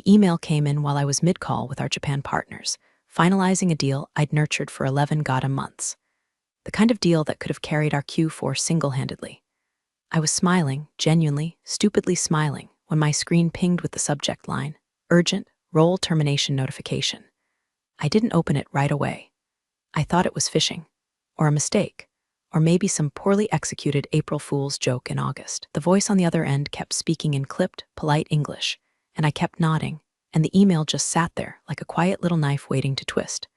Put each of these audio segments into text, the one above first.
The email came in while I was mid-call with our Japan partners, finalizing a deal I'd nurtured for 11 goddamn months. The kind of deal that could have carried our Q4 single-handedly. I was smiling, genuinely, stupidly smiling, when my screen pinged with the subject line, urgent, role termination notification. I didn't open it right away. I thought it was phishing, or a mistake, or maybe some poorly executed April Fool's joke in August. The voice on the other end kept speaking in clipped, polite English, and I kept nodding, and the email just sat there like a quiet little knife waiting to twist.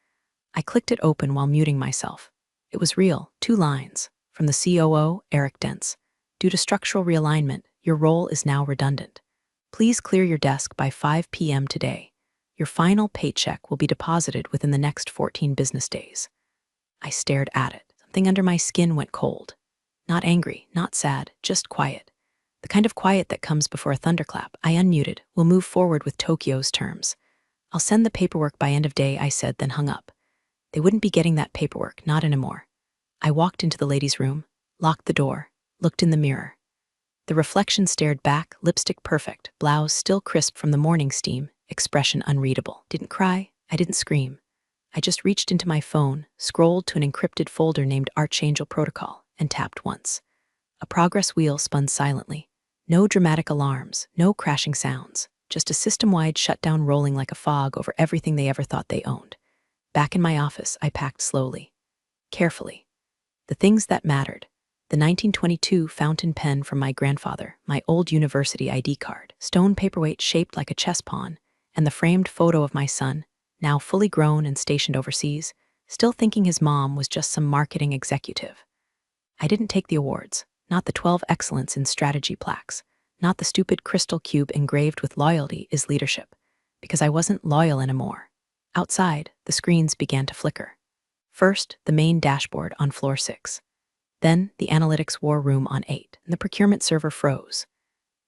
I clicked it open while muting myself. It was real, 2 lines, from the COO, Eric Dentz. Due to structural realignment, your role is now redundant. Please clear your desk by 5 p.m. today. Your final paycheck will be deposited within the next 14 business days. I stared at it. Something under my skin went cold. Not angry, not sad, just quiet. The kind of quiet that comes before a thunderclap. I unmuted. We'll move forward with Tokyo's terms. I'll send the paperwork by end of day, I said, then hung up. They wouldn't be getting that paperwork, not anymore. I walked into the ladies' room, locked the door, looked in the mirror. The reflection stared back, lipstick perfect, blouse still crisp from the morning steam, expression unreadable. Didn't cry, I didn't scream. I just reached into my phone, scrolled to an encrypted folder named Archangel Protocol, and tapped once. A progress wheel spun silently. No dramatic alarms, no crashing sounds, just a system-wide shutdown rolling like a fog over everything they ever thought they owned. Back in my office, I packed slowly, carefully. The things that mattered. The 1922 fountain pen from my grandfather, my old university ID card, stone paperweight shaped like a chess pawn, and the framed photo of my son, now fully grown and stationed overseas, still thinking his mom was just some marketing executive. I didn't take the awards, not the 12 Excellence in Strategy plaques, not the stupid crystal cube engraved with loyalty is leadership, because I wasn't loyal anymore. Outside, the screens began to flicker. First, the main dashboard on floor 6. Then, the analytics war room on 8, and the procurement server froze.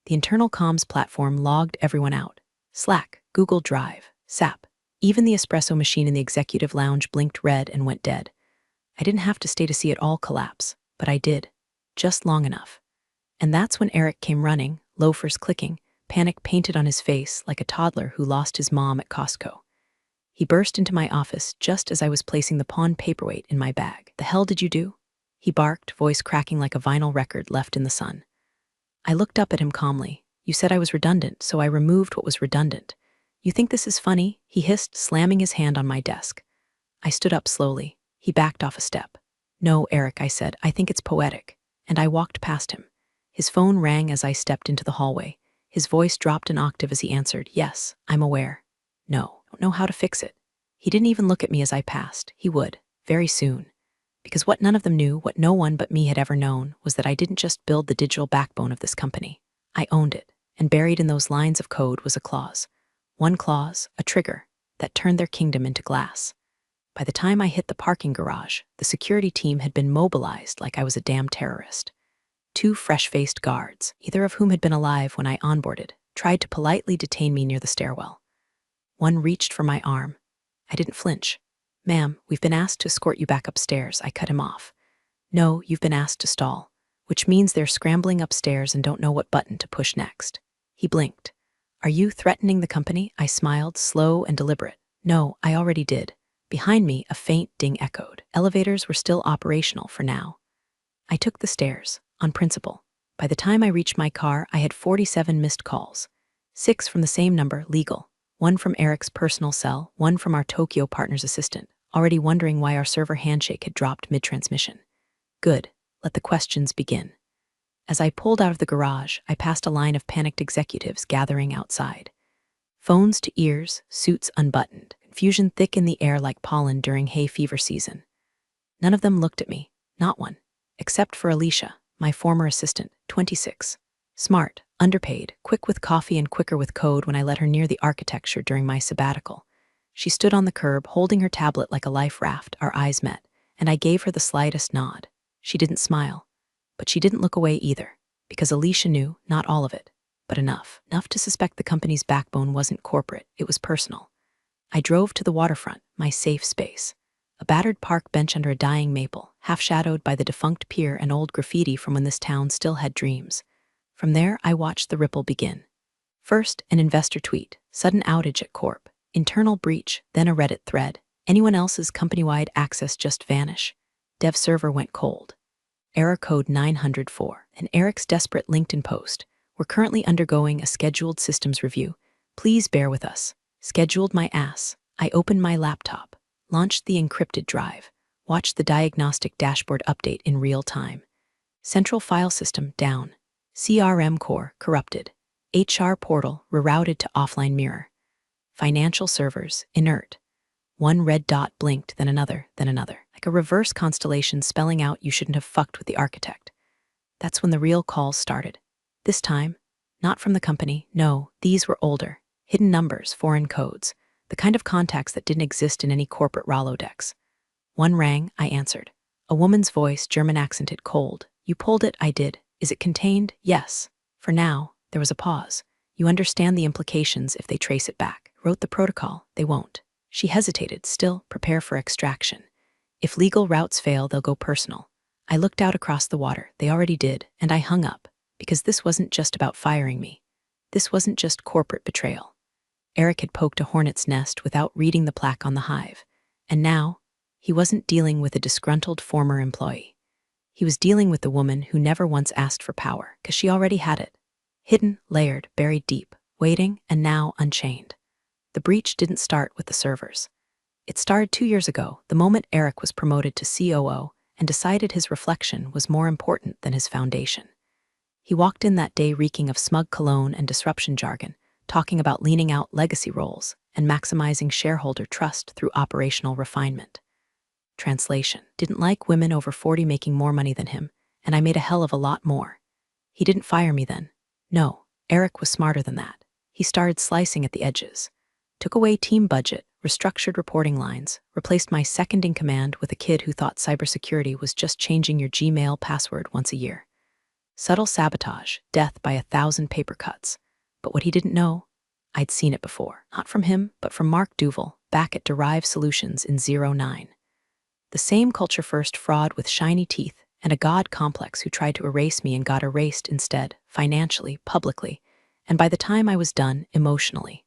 The internal comms platform logged everyone out. Slack, Google Drive, SAP. Even the espresso machine in the executive lounge blinked red and went dead. I didn't have to stay to see it all collapse, but I did. Just long enough. And that's when Eric came running, loafers clicking, panic painted on his face like a toddler who lost his mom at Costco. He burst into my office just as I was placing the pawn paperweight in my bag. "The hell did you do?" He barked, voice cracking like a vinyl record left in the sun. I looked up at him calmly. "You said I was redundant, so I removed what was redundant. You think this is funny?" He hissed, slamming his hand on my desk. I stood up slowly. He backed off a step. "No, Eric," I said, "I think it's poetic." And I walked past him. His phone rang as I stepped into the hallway. His voice dropped an octave as he answered, "Yes, I'm aware. No, I don't know how to fix it." He didn't even look at me as I passed. He would, very soon. Because what none of them knew, what no one but me had ever known, was that I didn't just build the digital backbone of this company. I owned it, and buried in those lines of code was a clause. One clause, a trigger, that turned their kingdom into glass. By the time I hit the parking garage, the security team had been mobilized like I was a damn terrorist. 2 fresh-faced guards, either of whom had been alive when I onboarded, tried to politely detain me near the stairwell. One reached for my arm. I didn't flinch. "Ma'am, we've been asked to escort you back upstairs," I cut him off. "No, you've been asked to stall, which means they're scrambling upstairs and don't know what button to push next." He blinked. "Are you threatening the company?" I smiled, slow and deliberate. "No, I already did." Behind me, a faint ding echoed. Elevators were still operational for now. I took the stairs, on principle. By the time I reached my car, I had 47 missed calls. 6 from the same number, legal. 1 from Eric's personal cell, 1 from our Tokyo partner's assistant, already wondering why our server handshake had dropped mid-transmission. Good, let the questions begin. As I pulled out of the garage, I passed a line of panicked executives gathering outside. Phones to ears, suits unbuttoned, confusion thick in the air like pollen during hay fever season. None of them looked at me, not one, except for Alicia, my former assistant, 26. Smart, underpaid, quick with coffee and quicker with code when I let her near the architecture during my sabbatical. She stood on the curb, holding her tablet like a life raft. Our eyes met, and I gave her the slightest nod. She didn't smile, but she didn't look away either, because Alicia knew, not all of it, but enough. Enough to suspect the company's backbone wasn't corporate, it was personal. I drove to the waterfront, my safe space. A battered park bench under a dying maple, half-shadowed by the defunct pier and old graffiti from when this town still had dreams. From there, I watched the ripple begin. First, an investor tweet, sudden outage at Corp, internal breach, then a Reddit thread. Anyone else's company-wide access just vanish. Dev server went cold. Error code 904. And Eric's desperate LinkedIn post. We're currently undergoing a scheduled systems review. Please bear with us. Scheduled my ass. I opened my laptop, launched the encrypted drive, watched the diagnostic dashboard update in real time. Central file system down. CRM core corrupted. HR portal rerouted to offline mirror. Financial servers inert. One red dot blinked, then another, like a reverse constellation spelling out you shouldn't have fucked with the architect. That's when the real calls started. This time, not from the company, no, these were older, hidden numbers, foreign codes, the kind of contacts that didn't exist in any corporate Rolodex. One rang, I answered. A woman's voice, German accented, cold. You pulled it, I did. Is it contained? Yes. For now, there was a pause. You understand the implications if they trace it back. Wrote the protocol, they won't. She hesitated, still, prepare for extraction. If legal routes fail, they'll go personal. I looked out across the water, they already did, and I hung up, because this wasn't just about firing me. This wasn't just corporate betrayal. Eric had poked a hornet's nest without reading the plaque on the hive, and now, he wasn't dealing with a disgruntled former employee. He was dealing with the woman who never once asked for power, because she already had it. Hidden, layered, buried deep, waiting, and now unchained. The breach didn't start with the servers. It started 2 years ago, the moment Eric was promoted to COO and decided his reflection was more important than his foundation. He walked in that day reeking of smug cologne and disruption jargon, talking about leaning out legacy roles and maximizing shareholder trust through operational refinement. Translation: didn't like women over 40 making more money than him, and I made a hell of a lot more. He didn't fire me then. No, Eric was smarter than that. He started slicing at the edges. Took away team budget, restructured reporting lines, replaced my second-in-command with a kid who thought cybersecurity was just changing your Gmail password once a year. Subtle sabotage, death by 1,000 paper cuts. But what he didn't know, I'd seen it before. Not from him, but from Mark Duval, back at Derive Solutions in 09. The same culture-first fraud with shiny teeth and a god complex who tried to erase me and got erased instead, financially, publicly, and by the time I was done, emotionally.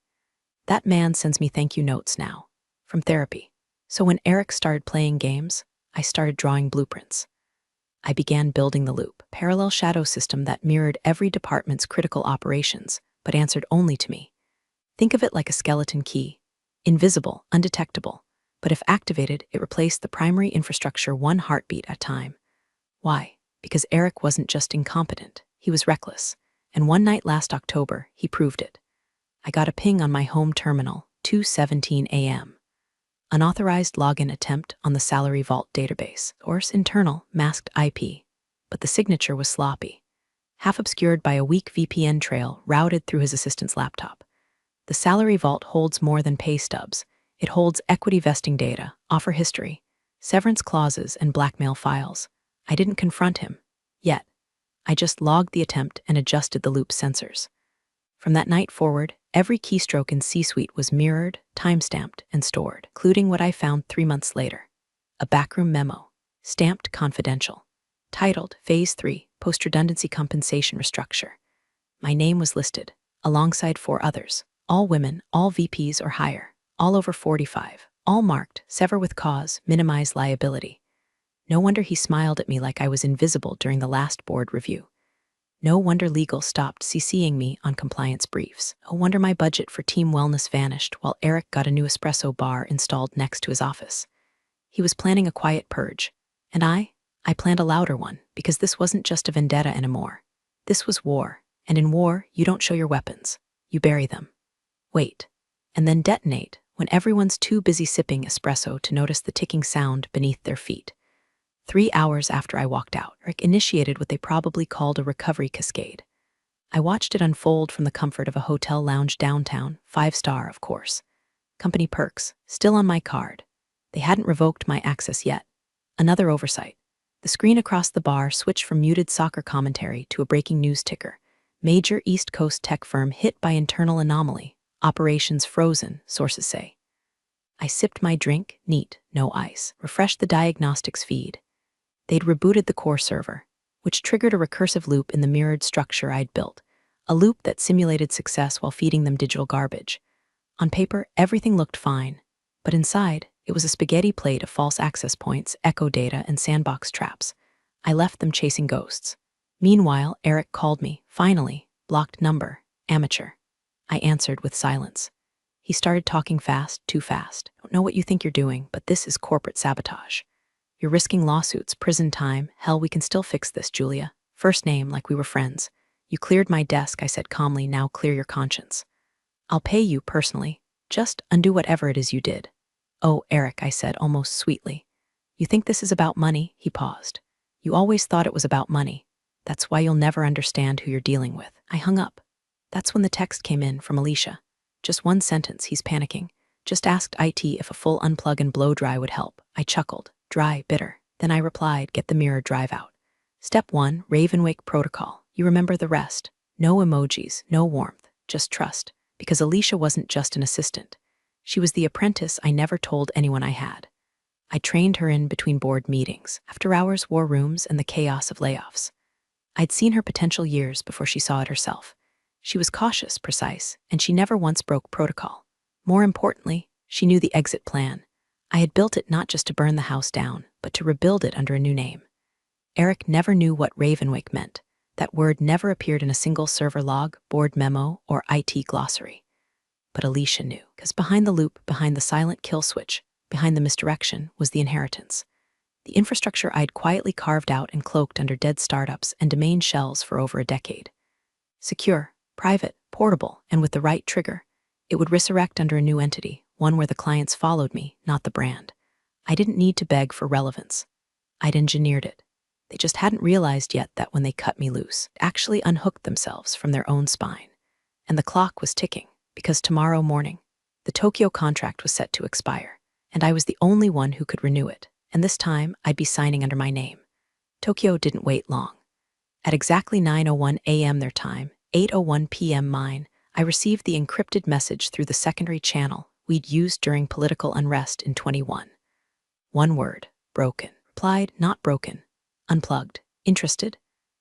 That man sends me thank you notes now, from therapy. So when Eric started playing games, I started drawing blueprints. I began building the loop, parallel shadow system that mirrored every department's critical operations, but answered only to me. Think of it like a skeleton key, invisible, undetectable, but if activated, it replaced the primary infrastructure one heartbeat at a time. Why? Because Eric wasn't just incompetent, he was reckless, and one night last October, he proved it. I got a ping on my home terminal, 2:17 a.m. Unauthorized login attempt on the Salary Vault database, source internal, masked IP, but the signature was sloppy, half obscured by a weak VPN trail routed through his assistant's laptop. The Salary Vault holds more than pay stubs. It holds equity vesting data, offer history, severance clauses, and blackmail files. I didn't confront him, yet. I just logged the attempt and adjusted the loop sensors. From that night forward, every keystroke in C-Suite was mirrored, timestamped, and stored, including what I found 3 months later. A backroom memo, stamped confidential, titled Phase 3, Post-Redundancy Compensation Restructure. My name was listed, alongside 4 others, all women, all VPs or higher, all over 45, all marked, sever with cause, minimize liability. No wonder he smiled at me like I was invisible during the last board review. No wonder legal stopped CCing me on compliance briefs. No wonder my budget for team wellness vanished while Eric got a new espresso bar installed next to his office. He was planning a quiet purge, and I planned a louder one, because this wasn't just a vendetta anymore. This was war, and in war, you don't show your weapons. You bury them. Wait, and then detonate when everyone's too busy sipping espresso to notice the ticking sound beneath their feet. 3 hours after I walked out, Eric initiated what they probably called a recovery cascade. I watched it unfold from the comfort of a hotel lounge downtown, 5-star, of course. Company perks, still on my card. They hadn't revoked my access yet. Another oversight. The screen across the bar switched from muted soccer commentary to a breaking news ticker. Major East Coast tech firm hit by internal anomaly. Operations frozen, sources say. I sipped my drink, neat, no ice, refreshed the diagnostics feed. They'd rebooted the core server, which triggered a recursive loop in the mirrored structure I'd built. a loop that simulated success while feeding them digital garbage. On paper, everything looked fine, but inside, it was a spaghetti plate of false access points, echo data, and sandbox traps. I left them chasing ghosts. Meanwhile, Eric called me, finally, blocked number, amateur. I answered with silence. He started talking fast, too fast. I don't know what you think you're doing, but this is corporate sabotage. You're risking lawsuits, prison time. Hell, we can still fix this, Julia. First name, like we were friends. You cleared my desk, I said calmly. Now clear your conscience. I'll pay you personally. Just undo whatever it is you did. Oh, Eric, I said almost sweetly. You think this is about money? He paused. You always thought it was about money. That's why you'll never understand who you're dealing with. I hung up. That's when the text came in from Alicia. Just one sentence, he's panicking. Just asked IT if a full unplug and blow dry would help. I chuckled. Dry, bitter. Then I replied, get the mirror drive out. Step 1, Ravenwake Protocol. You remember the rest. No emojis, no warmth, just trust. Because Alicia wasn't just an assistant. She was the apprentice I never told anyone I had. I trained her in between board meetings, after hours war rooms, and the chaos of layoffs. I'd seen her potential years before she saw it herself. She was cautious, precise, and she never once broke protocol. More importantly, she knew the exit plan. I had built it not just to burn the house down, but to rebuild it under a new name. Eric never knew what Ravenwake meant. That word never appeared in a single server log, board memo, or IT glossary. But Alicia knew, because behind the loop, behind the silent kill switch, behind the misdirection, was the inheritance. The infrastructure I'd quietly carved out and cloaked under dead startups and domain shells for over a decade. Secure, private, portable, and with the right trigger, it would resurrect under a new entity, one where the clients followed me, not the brand. I didn't need to beg for relevance. I'd engineered it. They just hadn't realized yet that when they cut me loose, they actually unhooked themselves from their own spine. And the clock was ticking, because tomorrow morning, the Tokyo contract was set to expire, and I was the only one who could renew it, and this time I'd be signing under my name. Tokyo didn't wait long. At exactly 9:01 a.m. their time, 8:01 p.m. mine, I received the encrypted message through the secondary channel we'd used during political unrest in 21. One word, broken. Replied, not broken. Unplugged. Interested?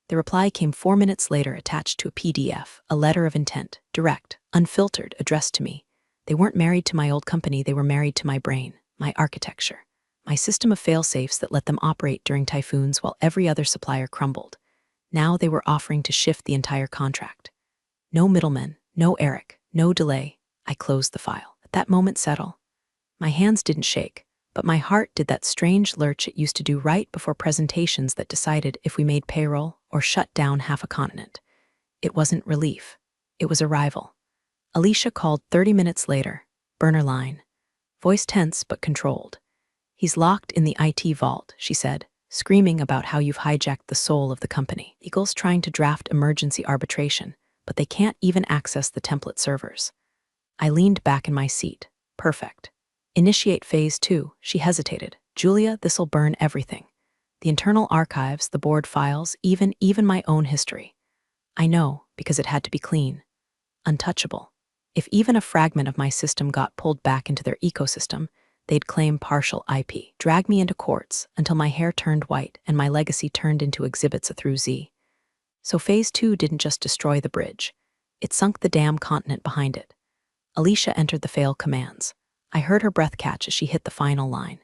The reply came 4 minutes later attached to a PDF, a letter of intent, direct, unfiltered, addressed to me. They weren't married to my old company, they were married to my brain, my architecture, my system of fail-safes that let them operate during typhoons while every other supplier crumbled. Now they were offering to shift the entire contract. No middlemen, no Eric, no delay. I closed the file. At that moment, settle. My hands didn't shake, but my heart did that strange lurch it used to do right before presentations that decided if we made payroll or shut down half a continent. It wasn't relief. It was arrival. Alicia called 30 minutes later, burner line. Voice tense but controlled. He's locked in the IT vault, she said, screaming about how you've hijacked the soul of the company. Eagle's trying to draft emergency arbitration, but they can't even access the template servers. I leaned back in my seat. Perfect. Initiate phase 2, she hesitated. Julia, this'll burn everything. The internal archives, the board files, even my own history. I know, because it had to be clean. Untouchable. If even a fragment of my system got pulled back into their ecosystem, they'd claim partial IP, drag me into courts until my hair turned white and my legacy turned into exhibits through Z. So phase 2 didn't just destroy the bridge. It sunk the damn continent behind it. Alicia entered the fail commands. I heard her breath catch as she hit the final line.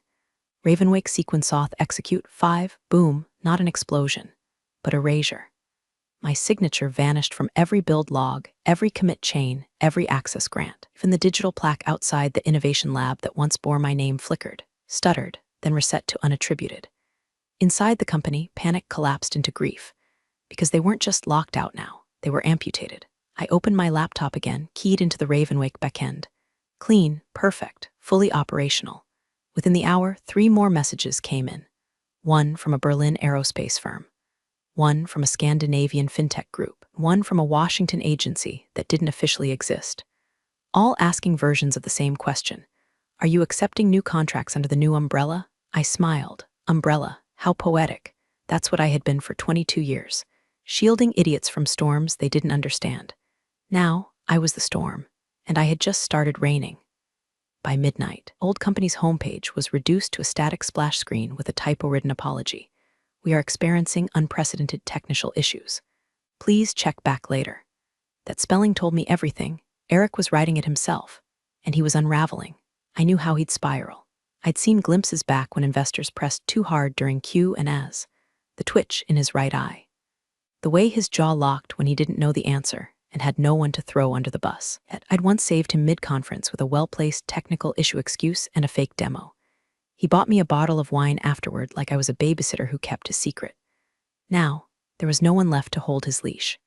Ravenwake sequence auth execute 5, boom, not an explosion, but erasure. My signature vanished from every build log, every commit chain, every access grant. Even the digital plaque outside the innovation lab that once bore my name flickered, stuttered, then reset to unattributed. Inside the company, panic collapsed into grief, because they weren't just locked out now, they were amputated. I opened my laptop again, keyed into the Ravenwake backend. Clean, perfect, fully operational. Within the hour, 3 more messages came in. One from a Berlin aerospace firm. One from a Scandinavian fintech group. One from a Washington agency that didn't officially exist. All asking versions of the same question. Are you accepting new contracts under the new umbrella? I smiled. Umbrella, how poetic. That's what I had been for 22 years. Shielding idiots from storms they didn't understand. Now, I was the storm, and I had just started raining. By midnight, old company's homepage was reduced to a static splash screen with a typo-ridden apology. We are experiencing unprecedented technical issues. Please check back later. That spelling told me everything. Eric was writing it himself, and he was unraveling. I knew how he'd spiral. I'd seen glimpses back when investors pressed too hard during Q and As, the twitch in his right eye, the way his jaw locked when he didn't know the answer and had no one to throw under the bus. I'd once saved him mid-conference with a well-placed technical issue excuse and a fake demo. He bought me a bottle of wine afterward like I was a babysitter who kept his secret. Now, there was no one left to hold his leash.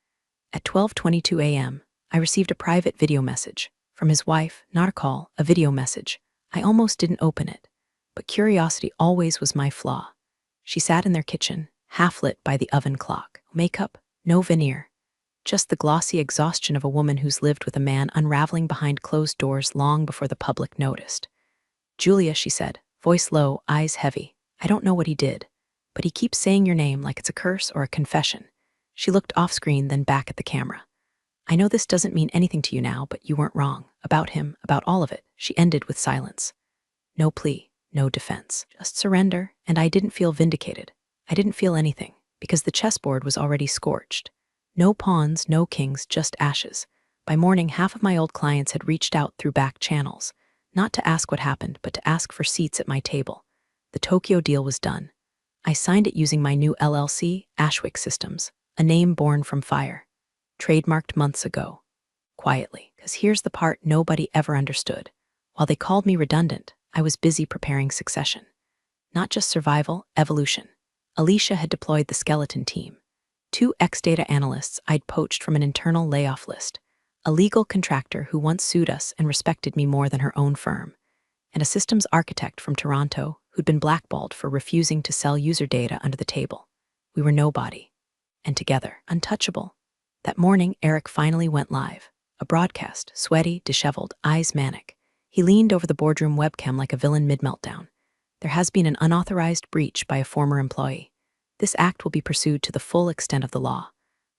At 12:22 a.m., I received a private video message from his wife, not a call, a video message. I almost didn't open it, but curiosity always was my flaw. She sat in their kitchen, half lit by the oven clock. Makeup, no veneer, just the glossy exhaustion of a woman who's lived with a man unraveling behind closed doors long before the public noticed. "Julia," she said, voice low, eyes heavy. "I don't know what he did, but he keeps saying your name like it's a curse or a confession." She looked off-screen, then back at the camera. "I know this doesn't mean anything to you now, but you weren't wrong. About him, about all of it." She ended with silence. No plea, no defense, just surrender, and I didn't feel vindicated. I didn't feel anything, because the chessboard was already scorched. No pawns, no kings, just ashes. By morning, half of my old clients had reached out through back channels, not to ask what happened, but to ask for seats at my table. The Tokyo deal was done. I signed it using my new LLC, Ashwick Systems, a name born from fire. Trademarked months ago. Quietly, because here's the part nobody ever understood. While they called me redundant, I was busy preparing succession. Not just survival, evolution. Alicia had deployed the skeleton team. 2 ex-data analysts I'd poached from an internal layoff list, a legal contractor who once sued us and respected me more than her own firm, and a systems architect from Toronto who'd been blackballed for refusing to sell user data under the table. We were nobody. And together, untouchable. That morning, Eric finally went live. A broadcast, sweaty, disheveled, eyes manic. He leaned over the boardroom webcam like a villain mid-meltdown. "There has been an unauthorized breach by a former employee. This act will be pursued to the full extent of the law.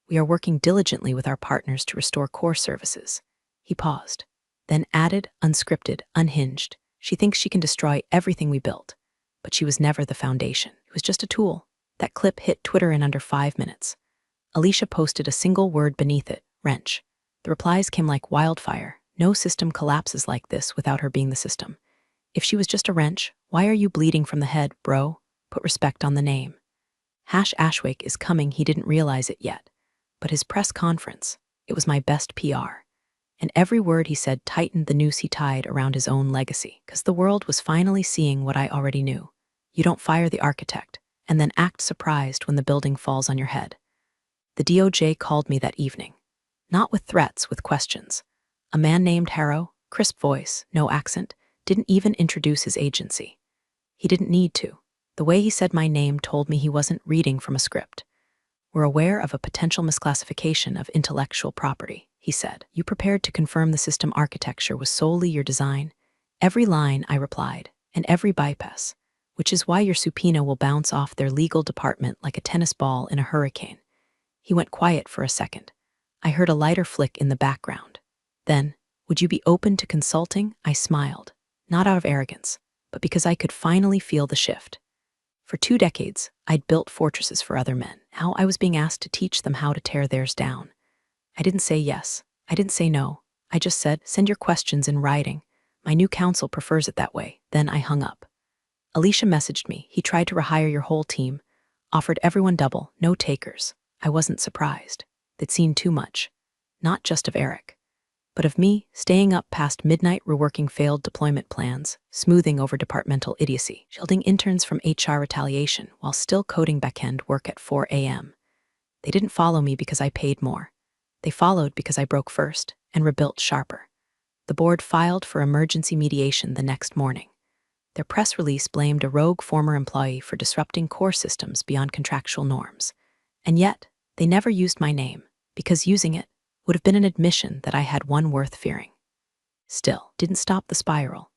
We are working diligently with our partners to restore core services." He paused, then added, unscripted, unhinged. "She thinks she can destroy everything we built, but she was never the foundation. It was just a tool." That clip hit Twitter in under 5 minutes. Alicia posted a single word beneath it, wrench. The replies came like wildfire. No system collapses like this without her being the system. If she was just a wrench, why are you bleeding from the head, bro? Put respect on the name. Ashwick is coming, he didn't realize it yet. But his press conference, it was my best PR. And every word he said tightened the noose he tied around his own legacy, because the world was finally seeing what I already knew. You don't fire the architect, and then act surprised when the building falls on your head. The DOJ called me that evening. Not with threats, with questions. A man named Harrow, crisp voice, no accent, didn't even introduce his agency. He didn't need to. The way he said my name told me he wasn't reading from a script. "We're aware of a potential misclassification of intellectual property," he said. "You prepared to confirm the system architecture was solely your design?" "Every line," I replied, "and every bypass, which is why your subpoena will bounce off their legal department like a tennis ball in a hurricane." He went quiet for a second. I heard a lighter flick in the background. Then, "Would you be open to consulting?" I smiled, not out of arrogance, but because I could finally feel the shift. For 2 decades, I'd built fortresses for other men. Now I was being asked to teach them how to tear theirs down. I didn't say yes. I didn't say no. I just said, "Send your questions in writing. My new counsel prefers it that way." Then I hung up. Alicia messaged me. "He tried to rehire your whole team. Offered everyone double, no takers." I wasn't surprised. They'd seen too much. Not just of Eric, but of me, staying up past midnight reworking failed deployment plans, smoothing over departmental idiocy, shielding interns from HR retaliation while still coding backend work at 4 a.m. They didn't follow me because I paid more. They followed because I broke first and rebuilt sharper. The board filed for emergency mediation the next morning. Their press release blamed a rogue former employee for disrupting core systems beyond contractual norms. And yet, they never used my name, because using it would have been an admission that I had one worth fearing. Still, didn't stop the spiral.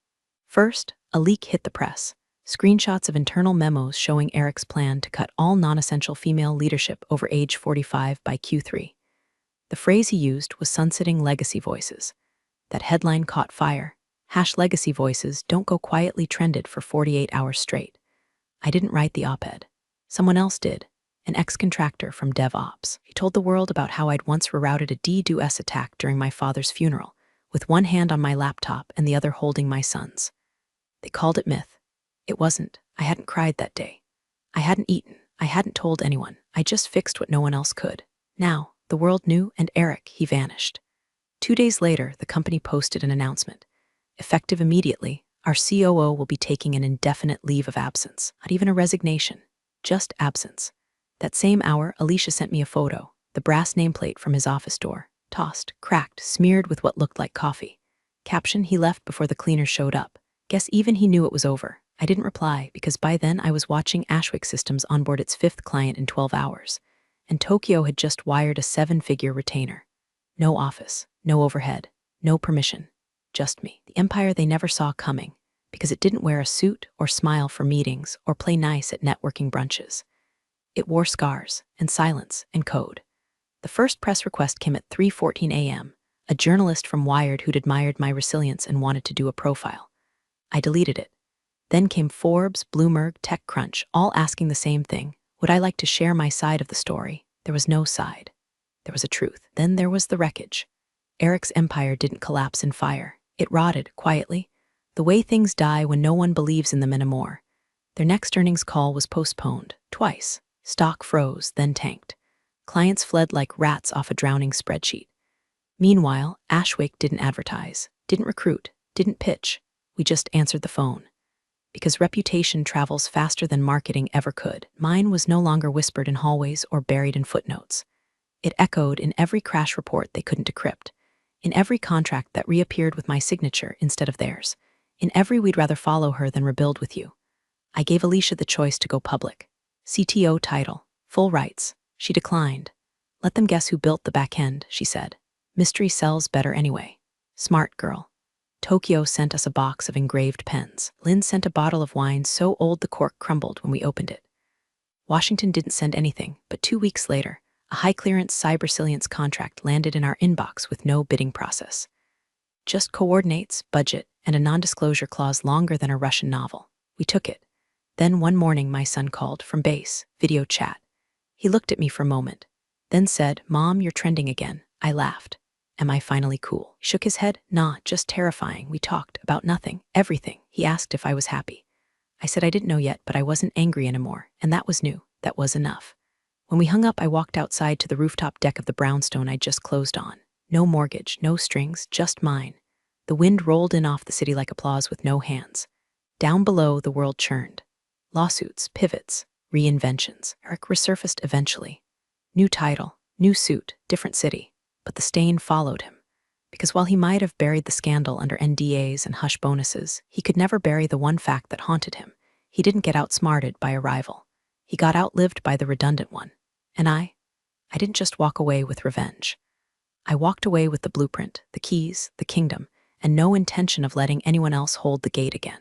First, a leak hit the press. Screenshots of internal memos showing Eric's plan to cut all non-essential female leadership over age 45 by Q3. The phrase he used was sunsetting legacy voices. That headline caught fire. #legacy voices don't go quietly trended for 48 hours straight. I didn't write the op-ed. Someone else did. an ex-contractor from DevOps. He told the world about how I'd once rerouted a DDoS attack during my father's funeral, with one hand on my laptop and the other holding my son's. They called it myth. It wasn't. I hadn't cried that day. I hadn't eaten. I hadn't told anyone. I just fixed what no one else could. Now, the world knew, and Eric, he vanished. 2 days later, the company posted an announcement. Effective immediately, our COO will be taking an indefinite leave of absence. Not even a resignation, just absence. That same hour, Alicia sent me a photo, the brass nameplate from his office door, tossed, cracked, smeared with what looked like coffee. Caption, he left before the cleaners showed up. Guess even he knew it was over. I didn't reply because by then I was watching Ashwick Systems onboard its 5th client in 12 hours, and Tokyo had just wired a 7-figure retainer. No office, no overhead, no permission, just me. The empire they never saw coming, because it didn't wear a suit or smile for meetings or play nice at networking brunches. It wore scars and silence and code. The first press request came at 3:14 a.m., a journalist from Wired who'd admired my resilience and wanted to do a profile. I deleted it. Then came Forbes, Bloomberg, TechCrunch, all asking the same thing. Would I like to share my side of the story? There was no side. There was a truth. Then there was the wreckage. Eric's empire didn't collapse in fire. It rotted, quietly, the way things die when no one believes in them anymore. Their next earnings call was postponed, twice. Stock froze, then tanked. Clients fled like rats off a drowning spreadsheet. Meanwhile, Ashwick didn't advertise, didn't recruit, didn't pitch. We just answered the phone. Because reputation travels faster than marketing ever could, mine was no longer whispered in hallways or buried in footnotes. It echoed in every crash report they couldn't decrypt, in every contract that reappeared with my signature instead of theirs, in every we'd rather follow her than rebuild with you. I gave Alicia the choice to go public. CTO title, full rights. She declined. Let them guess who built the back end, she said. Mystery sells better anyway. Smart girl. Tokyo sent us a box of engraved pens. Lynn sent a bottle of wine so old the cork crumbled when we opened it. Washington didn't send anything, but 2 weeks later, a high-clearance cyber-resilience contract landed in our inbox with no bidding process. Just coordinates, budget, and a non-disclosure clause longer than a Russian novel. We took it. Then one morning my son called from base, video chat. He looked at me for a moment, then said, "Mom, you're trending again." I laughed. Am I finally cool? He shook his head. Nah, just terrifying. We talked about nothing, everything. He asked if I was happy. I said I didn't know yet, but I wasn't angry anymore, and that was new. That was enough. When we hung up, I walked outside to the rooftop deck of the brownstone I'd just closed on. No mortgage, no strings, just mine. The wind rolled in off the city like applause with no hands. Down below, the world churned. Lawsuits, pivots, reinventions. Eric resurfaced eventually. New title, new suit, different city. But the stain followed him. Because while he might have buried the scandal under NDAs and hush bonuses, he could never bury the one fact that haunted him. He didn't get outsmarted by a rival. He got outlived by the redundant one. And I didn't just walk away with revenge. I walked away with the blueprint, the keys, the kingdom, and no intention of letting anyone else hold the gate again.